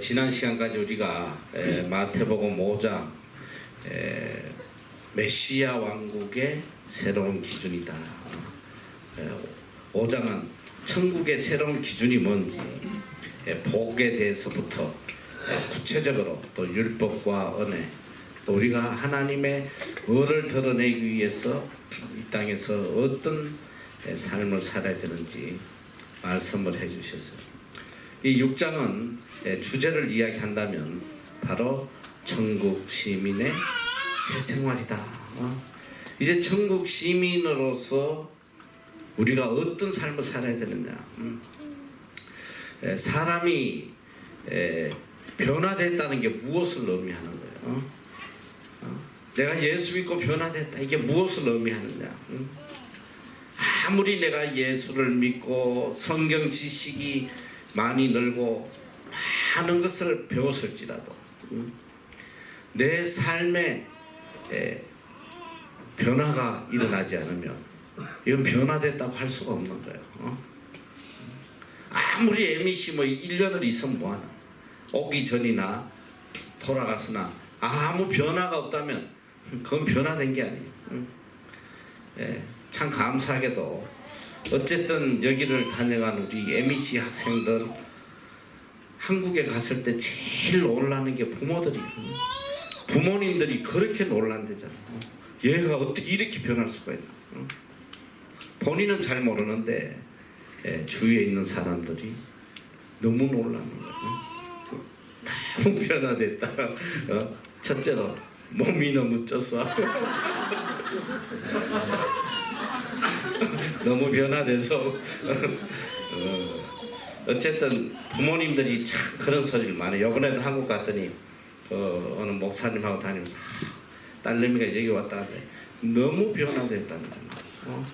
지난 시간까지 우리가 마태복음 5장 메시아 왕국의 새로운 기준이다. 5장은 천국의 새로운 기준이 뭔지 복에 대해서부터 구체적으로 또 율법과 은혜, 또 우리가 하나님의 의를 드러내기 위해서 이 땅에서 어떤 삶을 살아야 되는지 말씀을 해주셨어요. 이 6장은 주제를 이야기한다면 바로 천국 시민의 새 생활이다. 이제 천국 시민으로서 우리가 어떤 삶을 살아야 되느냐. 사람이 변화됐다는 게 무엇을 의미하는 거예요? 내가 예수 믿고 변화됐다, 이게 무엇을 의미하느냐. 아무리 내가 예수를 믿고 성경 지식이 많이 늘고 많은 것을 배웠을지라도 내 삶에 변화가 일어나지 않으면 이건 변화됐다고 할 수가 없는 거예요. 아무리 MEC 1년을 있으면 뭐하나, 오기 전이나 돌아가서나 아무 변화가 없다면 그건 변화된 게 아니에요. 참 감사하게도 어쨌든 여기를 다녀간 우리 MEC 학생들, 한국에 갔을 때 제일 놀라는 게 부모님들이 그렇게 놀란대잖아요. 얘가 어떻게 이렇게 변할 수가 있나. 본인은 잘 모르는데 주위에 있는 사람들이 너무 놀라는 거예요. 너무 변화됐다. 첫째로 몸이 너무 쪘어. 너무 변화돼서 어쨌든 부모님들이 참 그런 소리를 많이 해요. 이번에도 한국 갔더니 어느 목사님하고 다니면서 딸내미가 여기 왔다 하는데 너무 변화됐다는 거예요.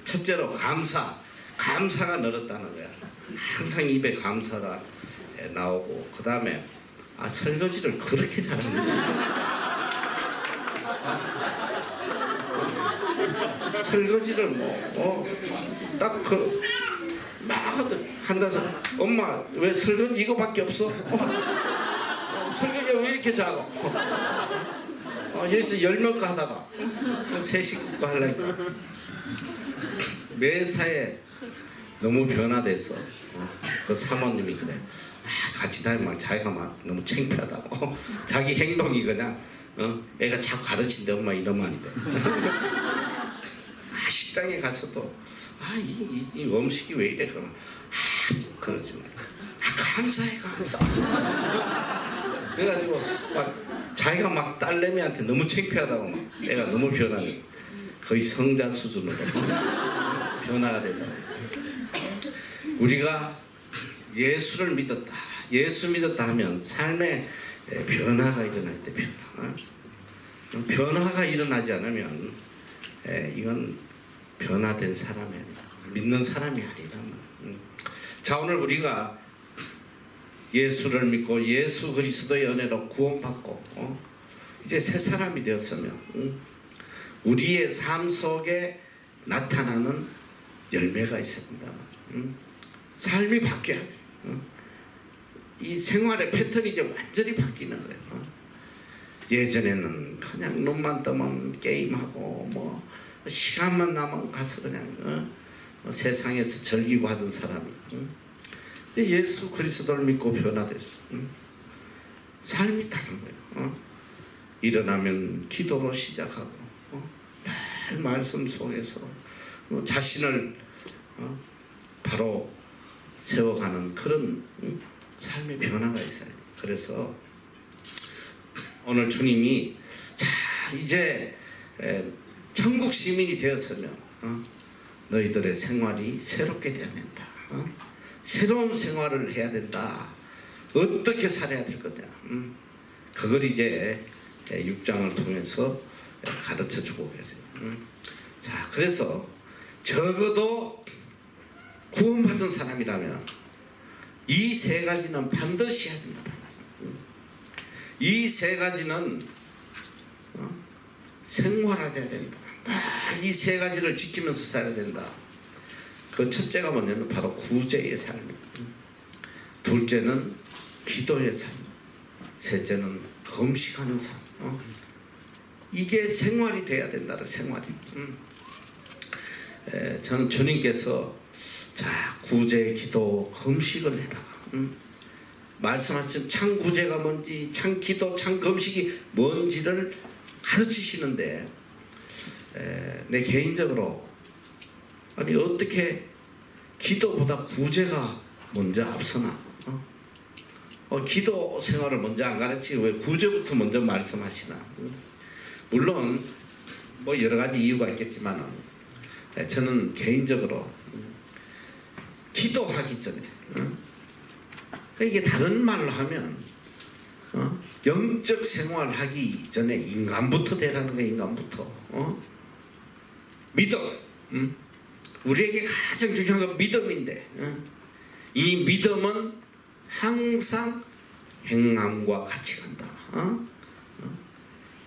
첫째로 감사가 늘었다는 거야. 항상 입에 감사가 나오고, 그 다음에 설거지를 그렇게 잘하는 설거지를 딱 막 한다서 엄마 왜 설거지 이거밖에 없어? 설거지가 왜 이렇게 작아? 여기서 10명 하다가 세 식구가 하려니까 매사에 너무 변화돼서 그 사모님이 그래, 같이 다니면 자기가 막 너무 창피하다고. 자기 행동이 그냥 애가 자꾸 가르친대, 엄마 이러면 안 돼. 식당에 가서도 이 음식이 왜 이래, 그러면 그러지 마. 감사해. 그래가지고 막 자기가 막 딸내미한테 너무 창피하다고 막 애가 너무 변하는, 거의 성자 수준으로 변화가 된다. 우리가 예수를 믿었다, 예수 믿었다 하면 삶에 변화가 일어날 때 변화가 일어나지 않으면 이건 변화된 사람이 아니라 믿는 사람이 아니라. 자, 오늘 우리가 예수를 믿고 예수 그리스도의 은혜로 구원받고 이제 새 사람이 되었으면 우리의 삶 속에 나타나는 열매가 있어야 된다. 삶이 바뀌어야 돼. 이 생활의 패턴이 이제 완전히 바뀌는 거예요. 예전에는 그냥 눈만 뜨면 게임하고 시간만 나면 가서 그냥 세상에서 즐기고 하던 사람이 예수 그리스도를 믿고 변화됐어. 삶이 다른 거예요. 일어나면 기도로 시작하고 늘 말씀 속에서 자신을 바로 세워가는 그런 삶의 변화가 있어요. 그래서 오늘 주님이 자, 이제 천국 시민이 되었으면 너희들의 생활이 새롭게 되어야 된다. 새로운 생활을 해야 된다. 어떻게 살아야 될 거냐. 그걸 이제 6장을 통해서 가르쳐주고 계세요. 자, 그래서 적어도 구원받은 사람이라면 이 세 가지는 반드시 해야 된다. 이 세 가지는 생활해야 된다. 이 세 가지를 지키면서 살아야 된다. 그 첫째가 뭐냐면 바로 구제의 삶, 둘째는 기도의 삶, 셋째는 금식하는 삶. 이게 생활이 돼야 된다는 생활이. 저는 주님께서 자 구제, 기도, 금식을 해라. 말씀하신 참 구제가 뭔지, 참 기도, 참 금식이 뭔지를 가르치시는데 내 개인적으로 아니 어떻게 기도보다 구제가 먼저 앞서나? 기도 생활을 먼저 안 가르치고 왜 구제부터 먼저 말씀하시나? 물론 뭐 여러 가지 이유가 있겠지만 저는 개인적으로 기도하기 전에 이게 다른 말로 하면 영적 생활하기 이전에 인간부터 되라는 거야. 인간부터 믿음. 우리에게 가장 중요한 건 믿음인데 이 믿음은 항상 행함과 같이 간다.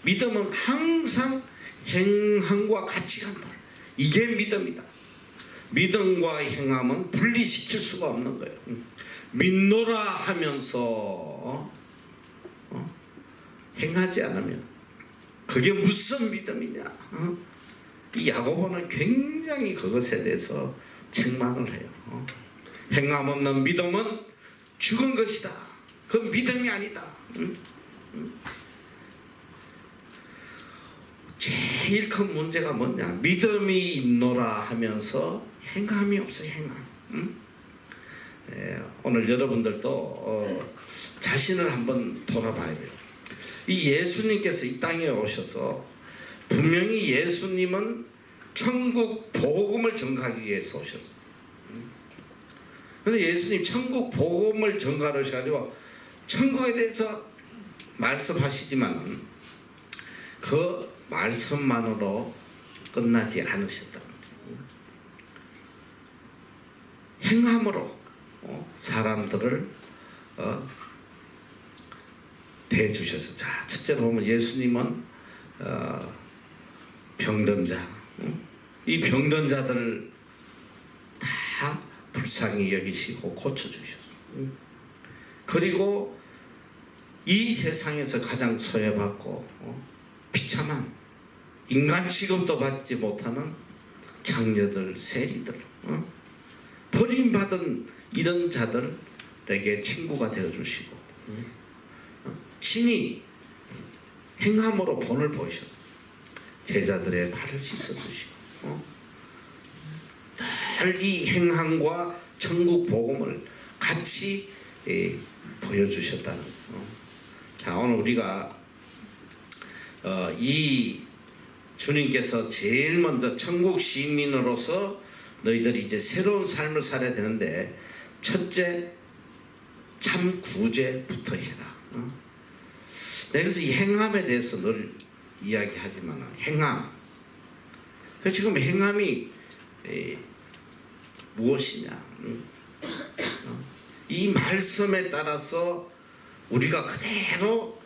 믿음은 항상 행함과 같이 간다. 이게 믿음이다. 믿음과 행함은 분리시킬 수가 없는 거예요. 믿노라 하면서 행하지 않으면 그게 무슨 믿음이냐? 이 야고보는 굉장히 그것에 대해서 책망을 해요. 행함 없는 믿음은 죽은 것이다. 그 믿음이 아니다. 제일 큰 문제가 뭐냐? 믿음이 있노라 하면서 행함이 없어요. 행함. 오늘 여러분들도 자신을 한번 돌아봐야 돼요. 이 예수님께서 이 땅에 오셔서 분명히 예수님은 천국 복음을 전가하기 위해서 오셨어요. 그런데 예수님 천국 복음을 전가하셔가지고 천국에 대해서 말씀하시지만 그 말씀만으로 끝나지 않으셨다. 행함으로 사람들을 대주셔서 자 첫째로 보면 예수님은 병든 자, 이 병든 자들을 다 불쌍히 여기시고 고쳐주셨어요. 그리고 이 세상에서 가장 소외받고 비참한 인간 취급도 받지 못하는 장녀들, 세리들, 버림받은 이런 자들에게 친구가 되어주시고 친히 행함으로 본을 보이셔서 제자들의 발을 씻어주시고 늘 이 행함과 천국 복음을 같이 보여주셨다는 자 오늘 우리가 이 주님께서 제일 먼저 천국 시민으로서 너희들이 이제 새로운 삶을 살아야 되는데 첫째 참 구제부터 해라. 그래서 이 행함에 대해서 늘 이야기하지만 행함. 지금 행함이 무엇이냐? 이 말씀에 따라서 우리가 그대로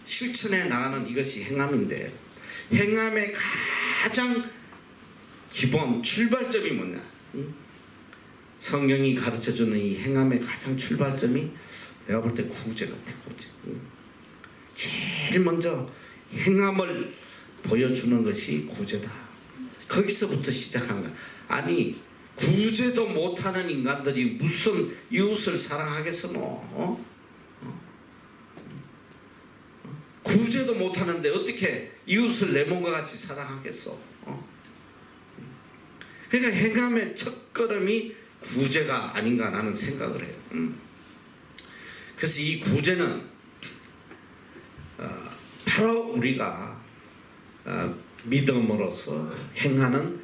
실천해 나가는 이것이 행함인데 행함의 가장 기본 출발점이 뭐냐? 성경이 가르쳐주는 이 행함의 가장 출발점이 내가 볼 때 구제 같아. 구제. 제일 먼저 행함을 보여주는 것이 구제다. 거기서부터 시작한 거야. 아니 구제도 못하는 인간들이 무슨 이웃을 사랑하겠어? 구제도 못하는데 어떻게 이웃을 내 몸과 같이 사랑하겠어? 그러니까 행함의 첫걸음이 구제가 아닌가 나는 생각을 해요. 그래서 이 구제는 바로 우리가 믿음으로써 행하는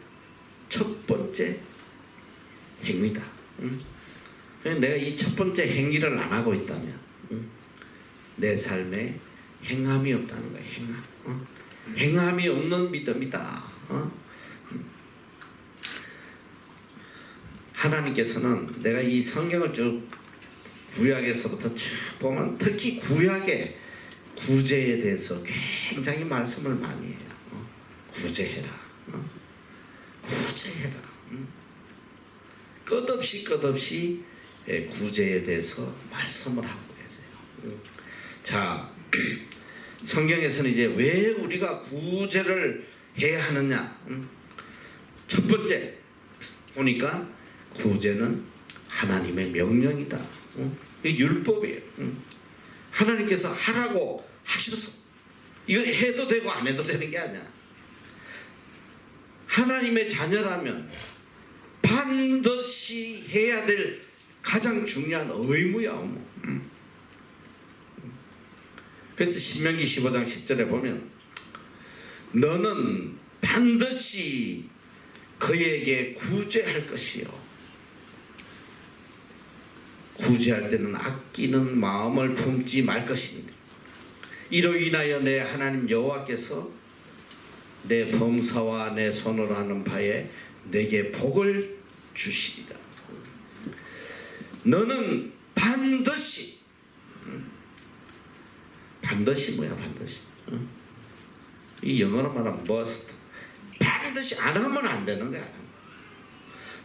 첫 번째 행위다. 내가 이 첫 번째 행위를 안 하고 있다면 내 삶에 행함이 없다는 거야. 행함. 행함이 없는 믿음이다. 하나님께서는 내가 이 성경을 쭉 구약에서부터 쭉 보면 특히 구약의 구제에 대해서 굉장히 말씀을 많이 해요. 구제해라. 구제해라. 끝없이 구제에 대해서 말씀을 하고 계세요. 자, 성경에서는 이제 왜 우리가 구제를 해야 하느냐? 첫 번째 보니까 구제는 하나님의 명령이다. 이게 율법이에요. 하나님께서 하라고 하셔서 이걸 해도 되고 안 해도 되는 게 아니야. 하나님의 자녀라면 반드시 해야 될 가장 중요한 의무야, 의무. 그래서 신명기 15장 10절에 보면 너는 반드시 그에게 구제할 것이요. 구제할 때는 아끼는 마음을 품지 말 것이니 이로 인하여 내 하나님 여호와께서 내 범사와 내 손으로 하는 바에 내게 복을 주시리라. 너는 반드시 뭐야 반드시? 이 영어로 말하면 must. 반드시 안 하면 안 되는 거야.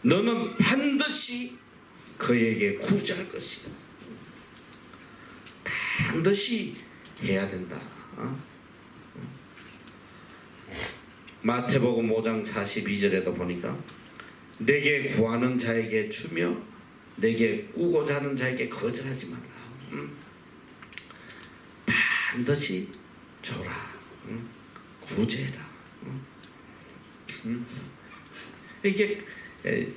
너는 반드시 그에게 구제할 것이다. 반드시 해야 된다. 마태복음 5장 42절에도 보니까 내게 구하는 자에게 주며 내게 꾸고자 하는 자에게 거절하지 말라. 반드시 줘라. 구제해라. 이게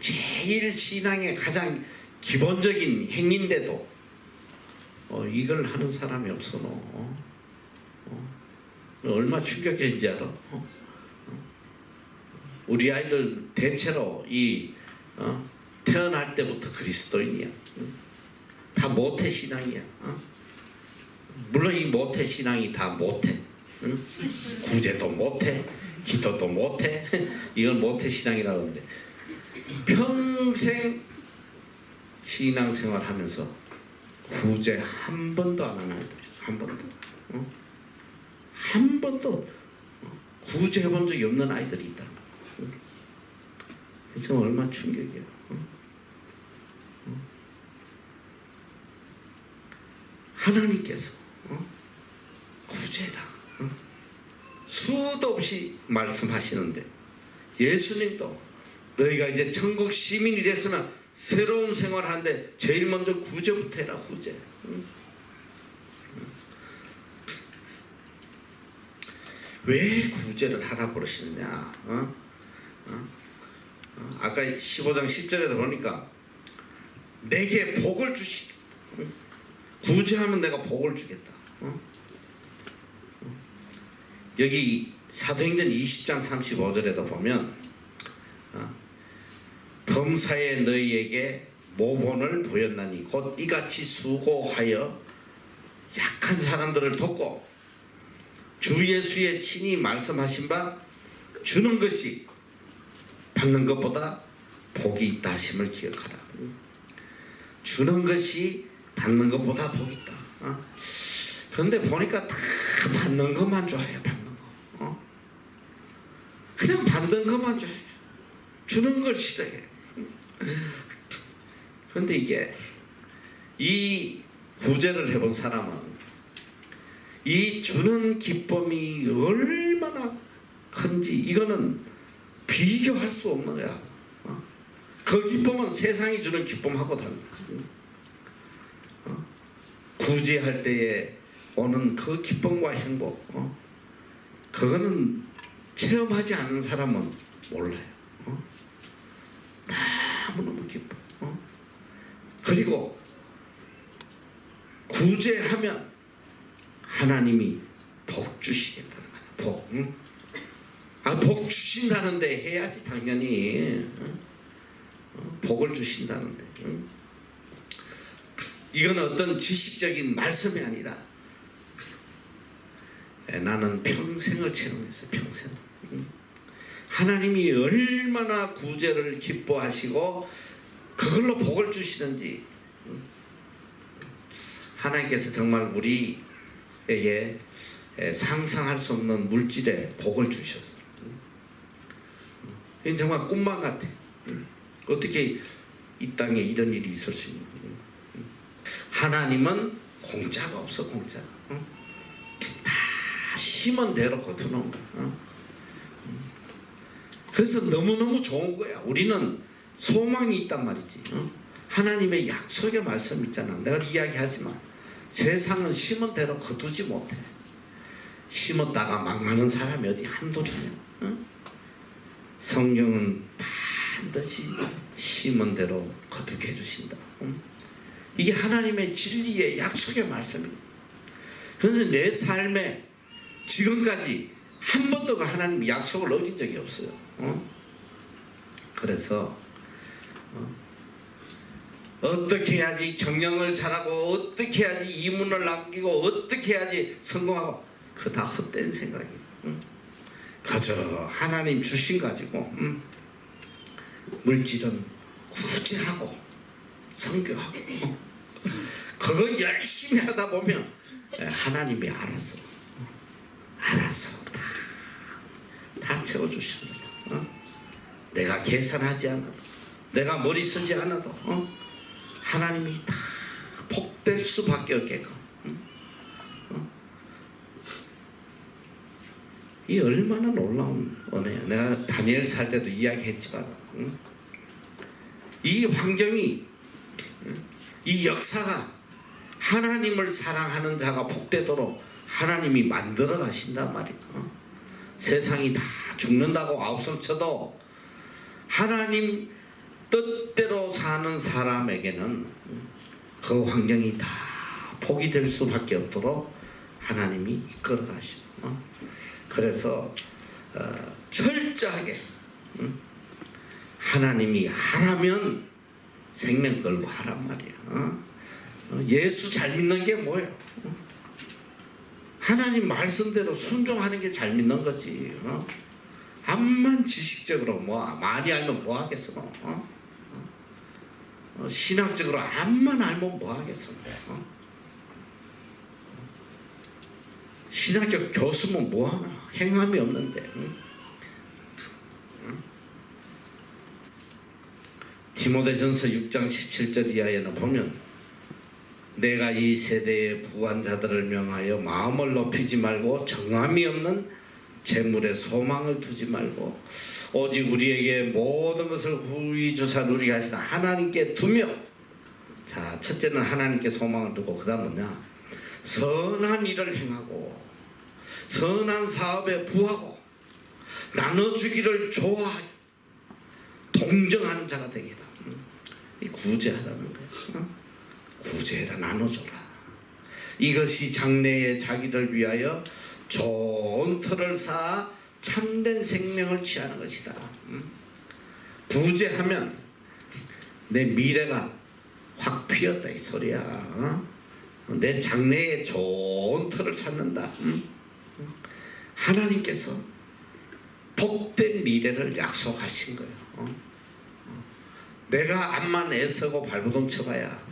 제일 신앙의 가장 기본적인 행위인데도 이걸 하는 사람이 없어. 너 얼마 충격적인지 알아? 우리 아이들 대체로 태어날 때부터 그리스도인이야. 다 모태 신앙이야. 물론 이 모태 신앙이 다 못해. 구제도 못해, 기도도 못해. 이걸 모태 신앙이라고 하는데 평생 신앙생활 하면서 구제 한 번도 안 하는 아이들이 있어. 한 번도 구제해 본 적이 없는 아이들이 있다. 지금 얼마나 충격이야. 하나님께서 구제라 수도 없이 말씀하시는데 예수님도 너희가 이제 천국 시민이 됐으면 새로운 생활을 하는데 제일 먼저 구제부터 해라. 구제. 왜 구제를 하라고 그러시느냐? 아까 15장 10절에도 보니까 내게 복을 주시겠다. 구제하면 내가 복을 주겠다. 여기 사도행전 20장 35절에도 보면 범사에 너희에게 모본을 보였나니 곧 이같이 수고하여 약한 사람들을 돕고 주 예수의 친히 말씀하신 바 주는 것이 받는 것보다 복이 있다 하심을 기억하라. 주는 것이 받는 것보다 복이 있다. 그런데 보니까 다 받는 것만 좋아해요. 받는 거. 그냥 받는 것만 좋아해요. 주는 걸 싫어해요. 그런데 이게 이 구제를 해본 사람은 이 주는 기쁨이 얼마나 큰지 이거는 비교할 수 없는 거야. 그 기쁨은 세상이 주는 기쁨하고 달라. 구제할 때에 오는 그 기쁨과 행복, 그거는 체험하지 않는 사람은 몰라요. 너무너무 기뻐. 그리고 구제하면 하나님이 복 주시겠다는 거야. 복. 복 주신다는데 해야지 당연히. 복을 주신다는데. 이건 어떤 지식적인 말씀이 아니라 나는 평생을 체험했어. 평생. 하나님이 얼마나 구제를 기뻐하시고 그걸로 복을 주시는지 하나님께서 정말 우리에게 상상할 수 없는 물질의 복을 주셨어요. 이건 정말 꿈만 같아. 어떻게 이 땅에 이런 일이 있을 수 있는 거예요. 하나님은 공짜가 없어, 공짜가. 다 심은 대로 거두는 거야. 그래서 너무너무 좋은 거야. 우리는 소망이 있단 말이지. 하나님의 약속의 말씀 있잖아. 내가 이야기하지만 세상은 심은 대로 거두지 못해. 심었다가 망하는 사람이 어디 한둘이냐. 성경은 반드시 심은 대로 거두게 해주신다. 이게 하나님의 진리의 약속의 말씀입니다. 그런데 내 삶에 지금까지 한 번도 그 하나님의 약속을 어긴 적이 없어요. 그래서 어떻게 해야지 경영을 잘하고, 어떻게 해야지 이문을 남기고, 어떻게 해야지 성공하고, 그거 다 헛된 생각이에요. 그저 하나님 주신 가지고 물질은 구제하고 성교하고 그거 열심히 하다 보면 하나님이 알아서 다 채워주십니다. 내가 계산하지 않아도, 내가 머리 쓰지 않아도 하나님이 다 복될 수밖에 없게끔. 이 얼마나 놀라운 은혜야. 내가 다니엘 살 때도 이야기했지만 이 환경이, 이 역사가 하나님을 사랑하는 자가 복되도록 하나님이 만들어 가신단 말이야. 세상이 다 죽는다고 아우성 쳐도 하나님 뜻대로 사는 사람에게는 그 환경이 다 복이 될 수밖에 없도록 하나님이 이끌어 가시고, 그래서 철저하게 하나님이 하라면 생명 걸고 하란 말이야. 예수 잘 믿는 게 뭐예요? 하나님 말씀대로 순종하는 게 잘 믿는 거지. 암만 지식적으로 많이 알면 뭐 하겠어? 신학적으로 암만 알면 뭐 하겠어? 신학적 교수면 뭐하나? 행함이 없는데. 디모데전서 6장 17절 이하에는 보면, 내가 이 세대의 부한 자들을 명하여 마음을 높이지 말고 정함이 없는 재물에 소망을 두지 말고 오직 우리에게 모든 것을 후히 주사 누리게 하시다 하나님께 두며, 자, 첫째는 하나님께 소망을 두고, 그 다음 뭐냐? 선한 일을 행하고 선한 사업에 부하고 나눠주기를 좋아하여 동정하는 자가 되게라. 이 구제하라는 거야. 구제해라, 나눠줘라. 이것이 장래에 자기를 위하여 좋은 터를 쌓아 참된 생명을 취하는 것이다. 구제하면 내 미래가 확 피었다 이 소리야. 내 장래에 좋은 터를 쌓는다. 하나님께서 복된 미래를 약속하신 거예요. 내가 암만 애쓰고 발버둥 쳐봐야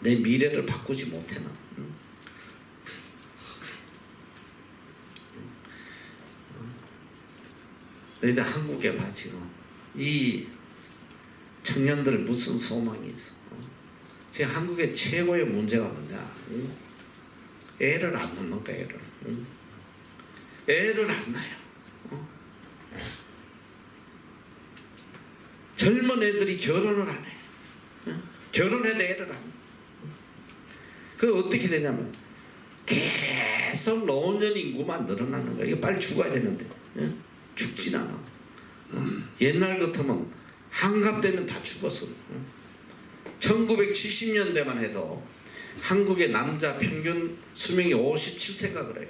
내 미래를 바꾸지 못해나. 너희들 한국에 봐. 지금 이 청년들 무슨 소망이 있어? 지금 한국의 최고의 문제가 뭐냐? 애를 안 낳는 거야. 애를 안 낳아요. 젊은 애들이 결혼을 안 해. 결혼해도 애를 안 해. 그 어떻게 되냐면 계속 노년 인구만 늘어나는 거야. 이거 빨리 죽어야 되는데 죽진 않아. 옛날 같으면 한갑되면 다 죽었어. 1970년대만 해도 한국의 남자 평균 수명이 57세가 그래요.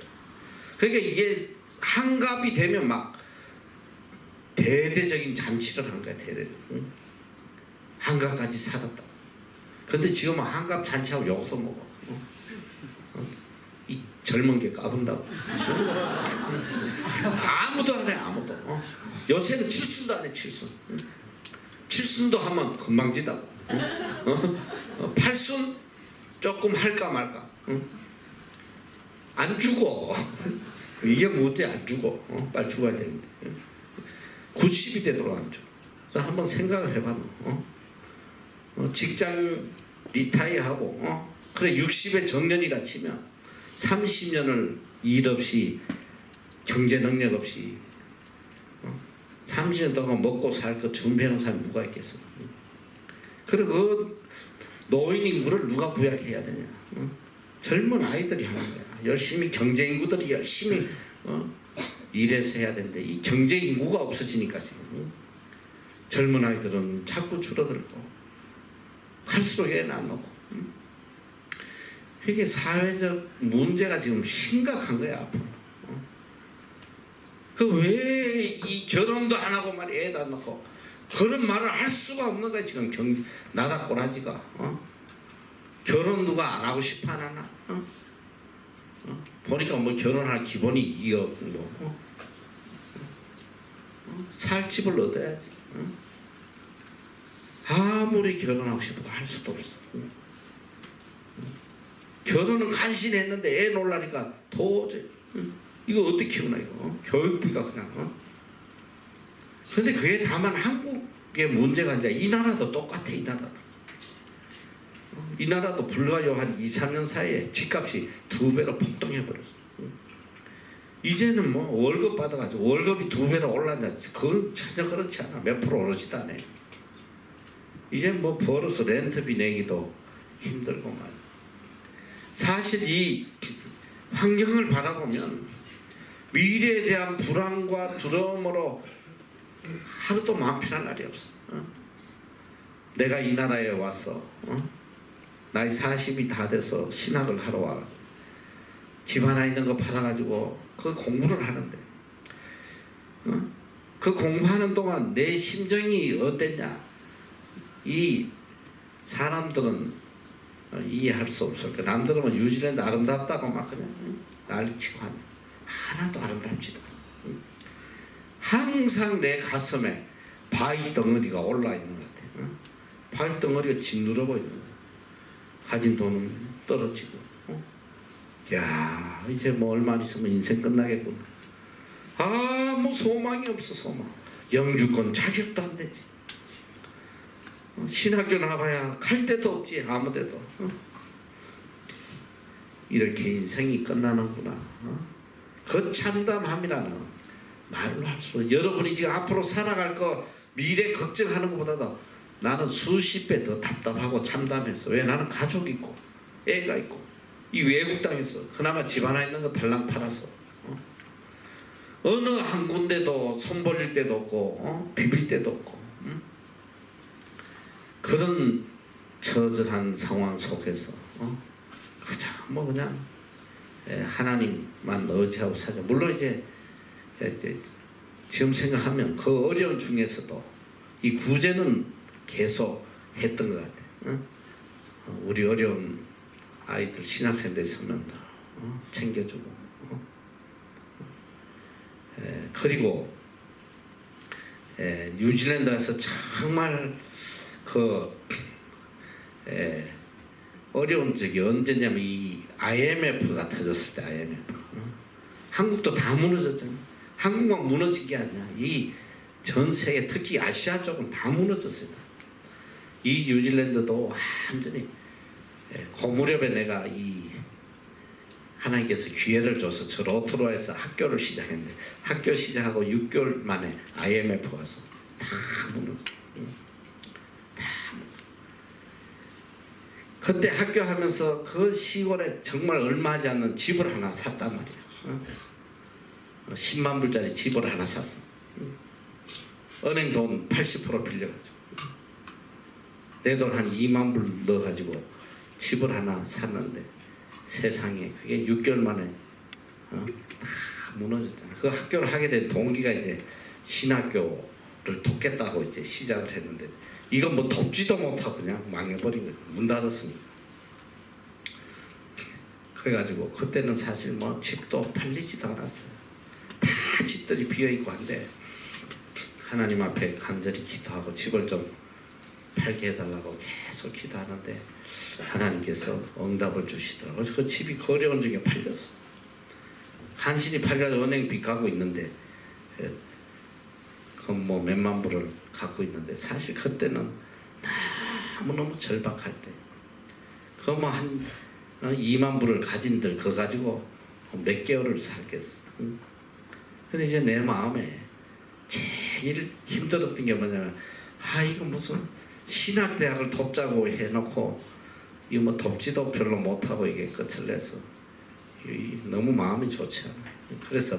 그러니까 이게 한갑이 되면 막 대대적인 잔치를 한 거야. 한갑까지 살았다. 근데 지금은 한갑 잔치하고 욕도 먹어. 이 젊은 게 까분다고. 아무도 안 해, 아무도. 요새는 칠순도 안 해, 칠순. 칠순도 하면 금방 지다고. 팔순 조금 할까 말까. 안 죽어. 이게 뭐지? 안 죽어. 빨리 죽어야 되는데. 90이 되도록 안 죽어. 한번 생각을 해봐. 직장 리타이어하고 그래 60에 정년이라 치면 30년을 일 없이 경제 능력 없이 30년 동안 먹고 살 거 준비하는 사람이 누가 있겠어. 그리고 그 노인 인구를 누가 부양해야 되냐. 젊은 아이들이 하는 거야. 열심히 경제 인구들이 열심히 일해서 해야 되는데 이 경제 인구가 없어지니까 지금 젊은 아이들은 자꾸 줄어들고 갈수록 애는 안 나고. 이게 사회적 문제가 지금 심각한 거야 앞으로. 그 왜 이 결혼도 안 하고 말이야 애도 안 낳고 그런 말을 할 수가 없는 거야 지금 나라 꼬라지가. 결혼 누가 안 하고 싶어 안 하나? 보니까 뭐 결혼할 기본이 2억 뭐. 살 집을 얻어야지. 아무리 결혼하고 싶어도 할 수도 없어. 결혼은 간신했는데 애 놀라니까 도저히 이거 어떻게 키우나 이거. 교육비가 그냥. 근데 그게 다만 한국의 문제가 아니라 이 나라도 똑같아. 이 나라도 불과요 한 2, 3년 사이에 집값이 2배로 폭등해 버렸어. 이제는 뭐 월급 받아가지고 월급이 2배로 올랐냐 그건 전혀 그렇지 않아. 몇 프로 오르지도 않아. 이제 뭐 벌어서 렌트비 내기도 힘들고 말. 사실 이 환경을 바라보면 미래에 대한 불안과 두려움으로 하루도 마음 편할 날이 없어. 내가 이 나라에 와서 나이 40이 다 돼서 신학을 하러 와. 집 하나 있는 거 팔아가지고 그 공부를 하는데 그 공부하는 동안 내 심정이 어땠냐 이 사람들은 이해할 수 없어. 남들은 뭐 뉴질랜드 아름답다고 막 그냥 난리치고 하네. 하나도 아름답지도 않아. 항상 내 가슴에 바위 덩어리가 올라 있는 것 같아. 바위 덩어리가 짓누르고 있는 거야. 가진 돈은 떨어지고. 야 이제 뭐 얼마 있으면 인생 끝나겠구나. 뭐 소망이 없어. 소망. 영주권 자격도 안 되지. 신학교 나와봐야 갈 데도 없지. 아무 데도. 이렇게 인생이 끝나는구나. 거참담함이라는 말로 할 수 없어. 여러분이 지금 앞으로 살아갈 거 미래 걱정하는 것보다도 나는 수십 배 더 답답하고 참담해서. 왜? 나는 가족이 있고 애가 있고 이 외국 땅에서 그나마 집 하나 있는 거 달랑 팔아서 어느 한 군데도 손 벌릴 데도 없고 비빌 데도 없고 그런 처절한 상황 속에서 그저 뭐 그냥 하나님만 의지하고 살자. 물론 이제 지금 생각하면 그 어려움 중에서도 이 구제는 계속 했던 것 같아. 우리 어려운 아이들 신학생들 있으면 챙겨주고. 그리고 뉴질랜드에서 정말 그 어려운 적이 언제냐면 이 IMF가 터졌을 때. IMF 한국도 다 무너졌잖아. 한국만 무너진 게 아니야. 이 전 세계 특히 아시아 쪽은 다 무너졌어요. 이 뉴질랜드도 완전히 그 무렵에 내가 이 하나님께서 기회를 줘서 저 로토로에서 학교를 시작했는데 학교 시작하고 6개월 만에 IMF 와서 다 무너졌어. 그때 학교 하면서 그 시골에 정말 얼마 하지 않는 집을 하나 샀단 말이야. 10만 불짜리 집을 하나 샀어. 은행 돈 80% 빌려가지고 내 돈 한 2만 불 넣어가지고 집을 하나 샀는데 세상에 그게 6개월 만에 다 무너졌잖아. 그 학교를 하게 된 동기가 이제 신학교를 돕겠다고 이제 시작을 했는데 이건 뭐 돕지도 못하고 그냥 망해버린 거죠. 문 닫았으니까. 그래가지고 그때는 사실 뭐 집도 팔리지도 않았어요. 다 집들이 비어있고 한데 하나님 앞에 간절히 기도하고 집을 좀 팔게 해달라고 계속 기도하는데 하나님께서 응답을 주시더라고요. 그래서 그 집이 그 어려운 중에 팔렸어. 간신히 팔려서 은행 빚 가고 있는데 그 뭐 몇만 불을 갖고 있는데 사실 그때는 너무너무 절박할 때, 그 뭐 한 2만 불을 가진들 그거 가지고 몇 개월을 살겠어. 근데 이제 내 마음에 제일 힘들었던 게 뭐냐면, 이거 무슨 신학대학을 돕자고 해놓고 이거 뭐 돕지도 별로 못하고 이게 끝을 내서 너무 마음이 좋지 않아. 그래서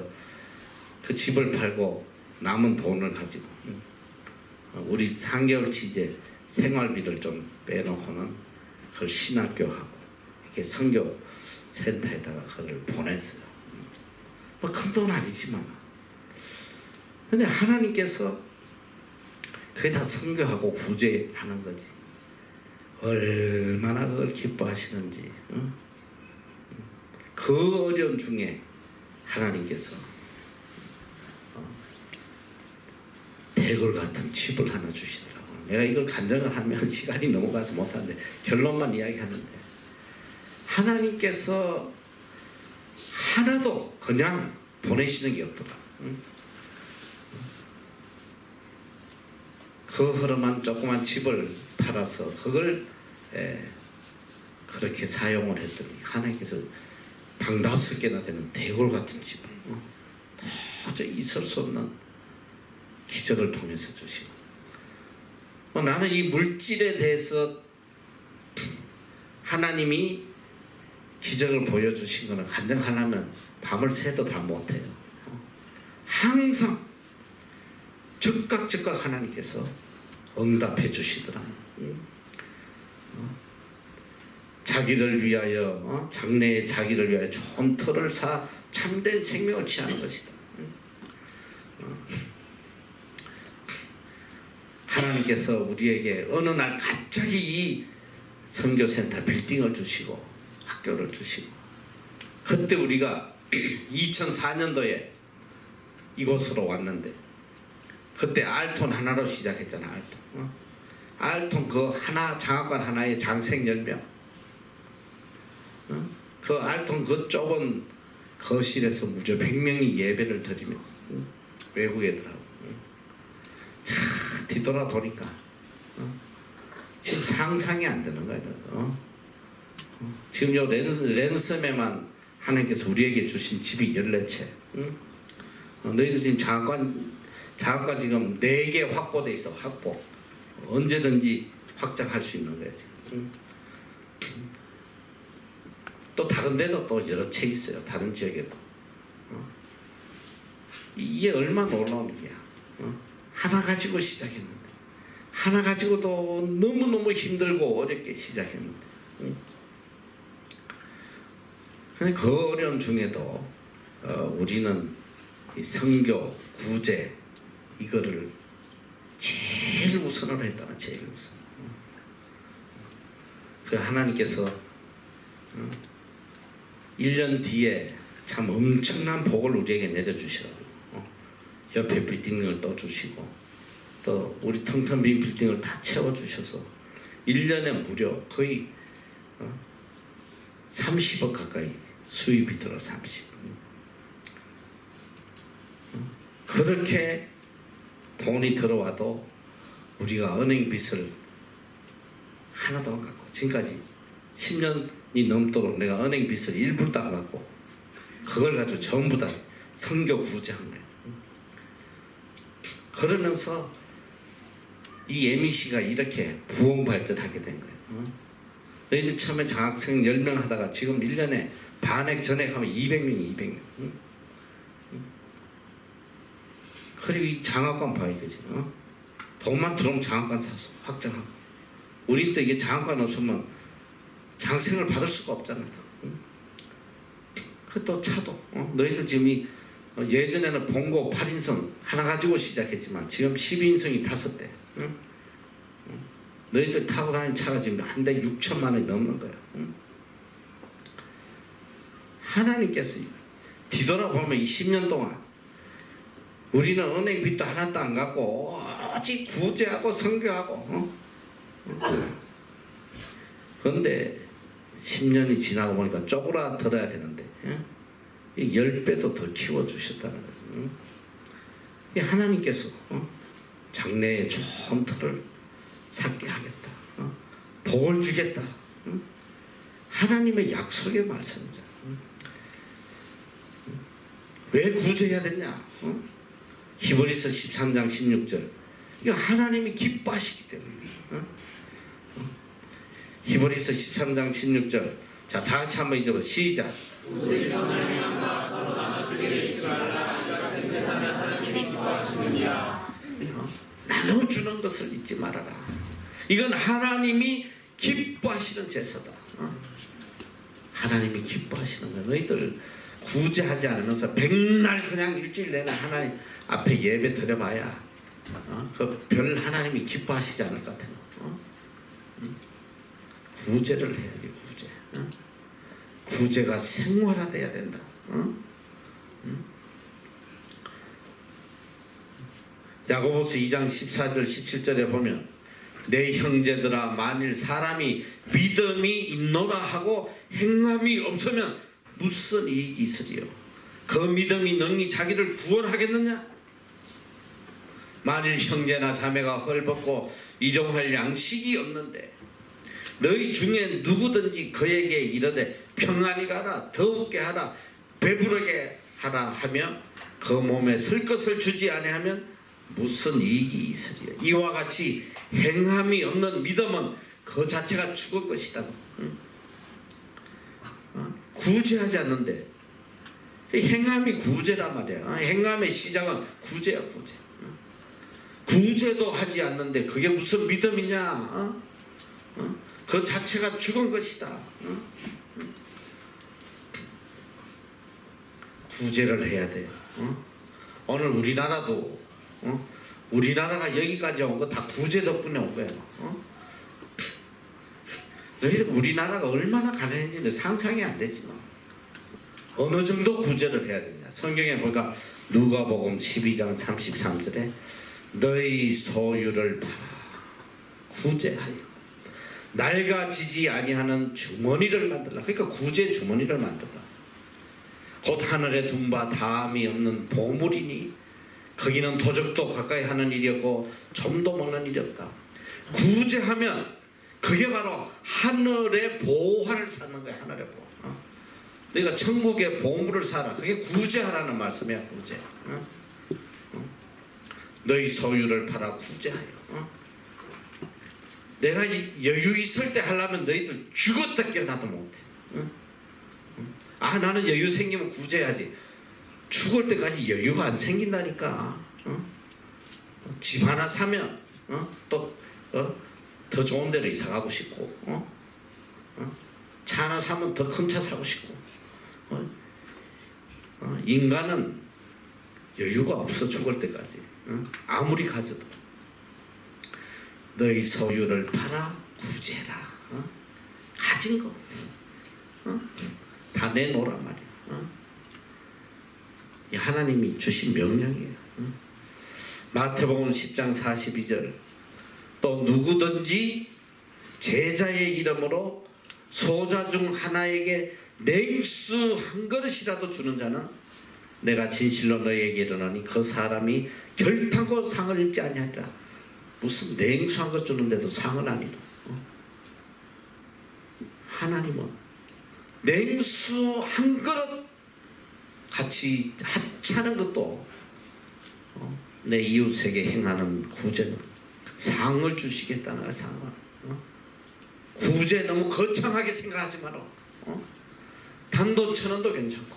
그 집을 팔고 남은 돈을 가지고 우리 3개월치 이제 생활비를 좀 빼놓고는 그걸 신학교하고 이렇게 선교 센터에다가 그걸 보냈어요. 뭐 큰 돈 아니지만. 근데 하나님께서 그게 다 선교하고 구제하는 거지. 얼마나 그걸 기뻐하시는지. 그 어려움 중에 하나님께서 대굴 같은 집을 하나 주시더라고요. 내가 이걸 간증을 하면 시간이 넘어가서 못하는데 결론만 이야기하는데, 하나님께서 하나도 그냥 보내시는 게 없더라. 그 허름한 조그만 집을 팔아서 그걸 그렇게 사용을 했더니 하나님께서 방 5개나 되는 대골 같은 집을 도저히 있을 수 없는 기적을 통해서 주시고, 나는 이 물질에 대해서 하나님이 기적을 보여주신 거는 간증하려면 밤을 새도 다 못해요. 항상 즉각 하나님께서 응답해 주시더라. 자기를 위하여 장래의 자기를 위하여 좋은 터를 사 참된 생명을 취하는 것이다. 하나님께서 우리에게 어느 날 갑자기 이 선교센터 빌딩을 주시고 학교를 주시고, 그때 우리가 2004년도에 이곳으로 왔는데, 그때 알톤 하나로 시작했잖아. 알톤 그 하나, 장학관 하나에 장생 10명. 그 알톤 그 좁은 거실에서 무려 100명이 예배를 드리면서 외국 애들하고 뒤돌아보니까 지금 상상이 안 되는 거예요. 지금 요 랜섬에만 하나님께서 우리에게 주신 집이 14채. 너희들 지금 장학관 지금 4개 확보돼 있어. 확보. 언제든지 확장할 수 있는 거지. 또 다른 데도 또 여러 채 있어요. 다른 지역에도. 이게 얼마나 놀라운 일이야. 하나 가지고 시작했는데, 하나 가지고도 너무너무 힘들고 어렵게 시작했는데, 근데 그 어려움 중에도 우리는 이 선교, 구제 이거를 제일 우선으로 했다. 제일 우선. 그 하나님께서 1년 뒤에 참 엄청난 복을 우리에게 내려주시라고. 옆에 빌딩을 또 주시고, 또 우리 텅텅 빈 빌딩을 다 채워주셔서 1년에 무려 거의 30억 가까이 수입이 들어. 30. 그렇게 돈이 들어와도 우리가 은행 빚을 하나도 안 갚고, 지금까지 10년이 넘도록 내가 은행 빚을 1불도 안 갚고 그걸 가지고 전부 다 선교 구제한 거예요. 그러면서 이 MEC가 이렇게 부흥 발전하게 된 거예요. 너희들 처음에 장학생 10명 하다가 지금 1년에 반액 전액 하면 200명이 200명. 그리고 이 장학관 봐, 이거지. 돈만 들어오면 장학관 사서 확장하고. 우리 때 이게 장학관 없으면 장생을 받을 수가 없잖아. 그 또 차도. 너희들 지금 이 예전에는 봉고 8인승 하나 가지고 시작했지만 지금 12인승이 5대. 너희들 타고 다니는 차가 지금 한 대 6천만 원이 넘는 거야. 하나님께서 뒤돌아보면 이 10년 동안 우리는 은행 빚도 하나도 안 갚고 오직 구제하고 선교하고. 그런데 10년이 지나고 보니까 쪼그라들어야 되는데 10배도 더 키워주셨다는 거죠. 하나님께서 장래에 좋은 터를 쌓게 하겠다. 복을 주겠다. 하나님의 약속의 말씀이죠. 왜 구제해야 됐냐? 히브리서 13장 16절. 이거 하나님이 기뻐하시기 때문에. 히브리서 13장 16절. 자, 다 같이 한번 읽어봐. 시작. 오직 선을 행함과 서로 나눠주기를 잊지 말라. 이 같은 제사는 하나님이 기뻐하시느니라. 나눠주는 것을 잊지 말아라. 이건 하나님이 기뻐하시는 제사다. 하나님이 기뻐하시는 거야. 너희들 구제하지 않으면서 백날 그냥 일주일 내내 하나님 앞에 예배 드려봐야 그 별 하나님이 기뻐하시지 않을 것 같아. 구제를 해야지. 구제. 구제가 생활화돼야 된다. 야고보서 2장 14절 17절에 보면 내 형제들아 만일 사람이 믿음이 있노라 하고 행함이 없으면 무슨 이익이 있으리요. 그 믿음이 능히 자기를 구원하겠느냐. 만일 형제나 자매가 헐벗고 일용할 양식이 없는데 너희 중에 누구든지 그에게 이르되 평안히 가라 더욱게 하라 배부르게 하라 하며 그 몸에 쓸 것을 주지 아니하면 무슨 이익이 있으리요. 이와 같이 행함이 없는 믿음은 그 자체가 죽을 것이다. 구제하지 않는데 행함이 구제란 말이야. 행함의 시작은 구제야. 구제. 구제도 하지 않는데 그게 무슨 믿음이냐. 그 자체가 죽은 것이다. 구제를 해야 돼. 오늘 우리나라도 우리나라가 여기까지 온 거 다 구제 덕분에 온 거야. 너희들 우리나라가 얼마나 가난한지는 상상이 안 되지. 어느 정도 구제를 해야 되냐. 성경에 보니까 누가복음 12장 33절에 너희 소유를 팔아 구제하여 낡아지지 아니하는 주머니를 만들라. 그러니까 구제 주머니를 만들라. 곧 하늘에 둔 바 다함이 없는 보물이니 거기는 도적도 가까이 하는 일이었고 좀도 먹는 일이었다. 구제하면 그게 바로 하늘의 보화를 사는 거야. 하늘의 보화. 그러니까 천국의 보물을 사라. 그게 구제하라는 말씀이야. 구제. 너희 소유를 팔아 구제하여. 내가 여유 있을 때 하려면 너희들 죽었다 깨어나도 못해. 나는 여유 생기면 구제해야지. 죽을 때까지 여유가 안 생긴다니까. 집 하나 사면 또 더 좋은 데로 이사 가고 싶고, 차 하나 사면 더 큰 차 사고 싶고. 인간은 여유가 없어. 죽을 때까지. 아무리 가져도 너희 소유를 팔아 구제라. 가진 거 다 내놓으란 말이야. 이 하나님이 주신 명령이에요. 마태복음 10장 42절 또 누구든지 제자의 이름으로 소자 중 하나에게 냉수 한 그릇이라도 주는 자는 내가 진실로 너희에게 이르노니 그 사람이 결탄코 상을 입지 아니하리라. 무슨 냉수 한 것 주는데도 상은 아니라. 하나님은 냉수 한 그릇 같이 하찮은 것도 내 이웃에게 행하는 구제는 상을 주시겠다는 거야. 상을. 구제 너무 거창하게 생각하지 마라. 단돈 1,000원도 괜찮고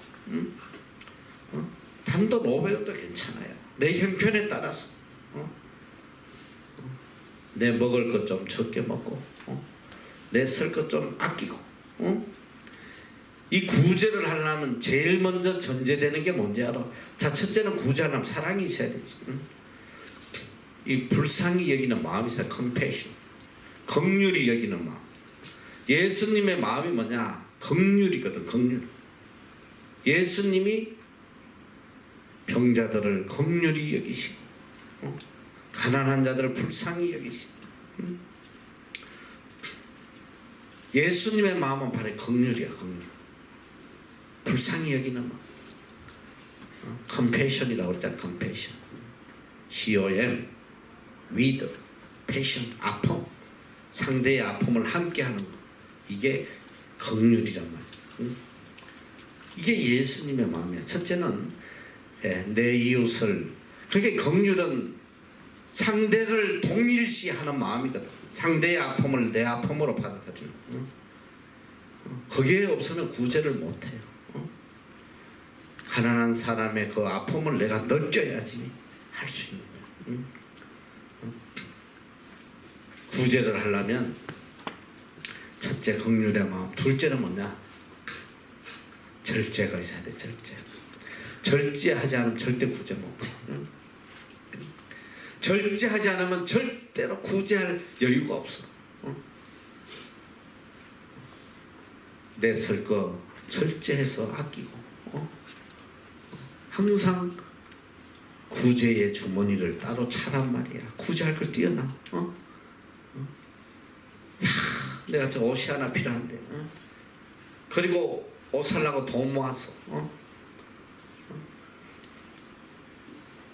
단돈 500원도 괜찮아요. 내 형편에 따라서 내 먹을 것 좀 적게 먹고 내 쓸 것 좀 아끼고. 이 구제를 하려면 제일 먼저 전제되는 게 뭔지 알아? 자, 첫째는 구제하려면 사랑이 있어야 되지. 이 불쌍히 여기는 마음이 있어야 컴패션. 긍휼히 여기는 마음. 예수님의 마음이 뭐냐? 긍휼이거든. 긍휼. 예수님이 병자들을 긍휼히 여기시고 가난한 자들을 불쌍히 여기시고 예수님의 마음은 바로 긍휼이야. 긍휼. 불쌍히 여기는 마음. 컴패션이라고 그랬잖아. 컴패션. COM with passion. 아픔. 상대의 아픔을 함께하는 것, 이게 긍휼이란 말이에요. 이게 예수님의 마음이에요. 첫째는 내 이웃을, 그러니까 긍휼은 상대를 동일시하는 마음이거든. 상대의 아픔을 내 아픔으로 받아들이는. 그게 없으면 구제를 못해요. 가난한 사람의 그 아픔을 내가 느껴야지 할 수 있는 거예요. 구제를 하려면 첫째 긍휼의 마음, 둘째는 뭐냐? 절제가 있어야 돼. 절제하지 않으면 절대 구제 못해. 절제하지 않으면 절대로 구제할 여유가 없어. 내 쓸 거 절제해서 아끼고, 항상 구제의 주머니를 따로 차란 말이야. 구제할 걸 띄어놔. 내가 저 옷이 하나 필요한데, 그리고 옷 살라고 돈 모았어.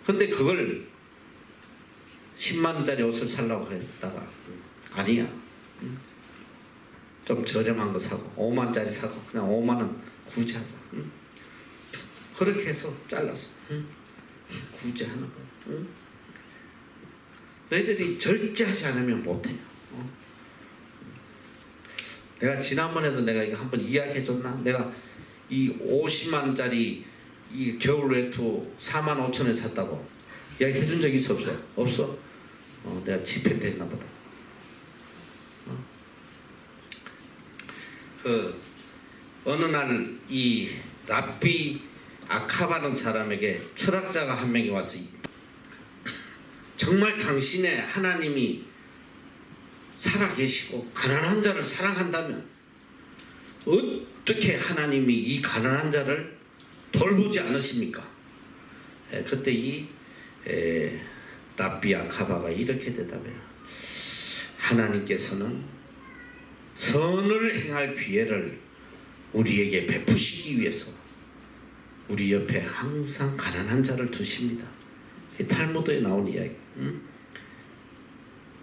근데 그걸 10만 원짜리 옷을 살라고 했다가 아니야. 좀 저렴한 거 사고 5만 원짜리 사고 그냥 5만 원 구제하자. 그렇게 해서 잘라서 구제하는 거야. 너희들이 절제하지 않으면 못해요. 내가 지난번에도 내가 이거 한번 이야기해 줬나? 내가 이 50만 원짜리 이 겨울 외투 4만 5천 원에 샀다고 이야기해 준 적 있어 없어? 없어? 내가 집회 때 했나 보다. 그 어느 날 이 랍비 아카바는 사람에게 철학자가 한 명이 와서 정말 당신의 하나님이 살아계시고 가난한 자를 사랑한다면 어떻게 하나님이 이 가난한 자를 돌보지 않으십니까? 그때 이 랍비 아카바가 이렇게 대답해요. 하나님께서는 선을 행할 기회를 우리에게 베푸시기 위해서 우리 옆에 항상 가난한 자를 두십니다. 탈무드에 나온 이야기.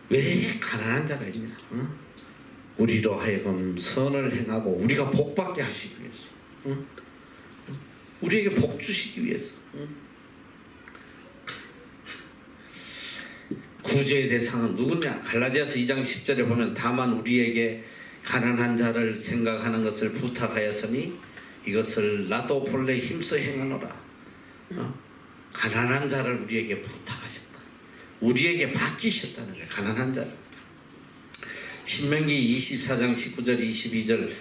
왜 가난한 자가 있냐? 우리로 하여금 선을 행하고 우리가 복받게 하시기 위해서, 우리에게 복 주시기 위해서. 구제의 대상은 누구냐? 갈라디아서 2장 10절에 보면 다만 우리에게 가난한 자를 생각하는 것을 부탁하였으니 이것을 나도 본래 힘써 행하노라. 가난한 자를 우리에게 부탁하셨다. 우리에게 맡기셨다는 거예요. 가난한 자를. 신명기 24장 19절 22절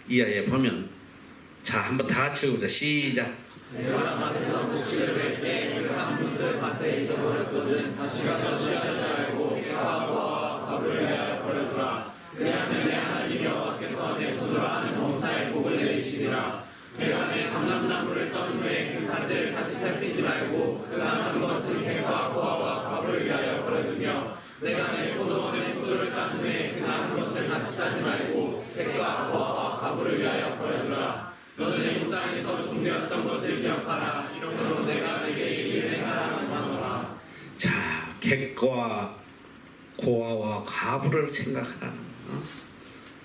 이하에 보면, 자 한번 다 같이 읽어보자. 시작. 내가 밭에서 곡식을 뺄때 한 붓을 밭에 잊어버렸거든. 다시 가서 취하지 말고 깨와 밥을 위하여 버려두라. 그리하면 내 하나님 여호와께서 내 손으로 하는 범사의 복을 내리시리라. 내가 내 감람나무를 떤 후에 그 가지를 다시 살피지 말고 그 남은 것을 객과 고아와 밥을 위하여 버려두며, 내가 내 포도원의 포도를 딴 후에 그 남은 것을 다시 따지 말고 객과 고아와 가부를 위하여 버려두라. 너는 이 땅에서 종되었던 것을 기억하라. 이러므로 내가 내게 일을 행하라는 마노라. 자, 객과 고아와 가부를 생각하라는.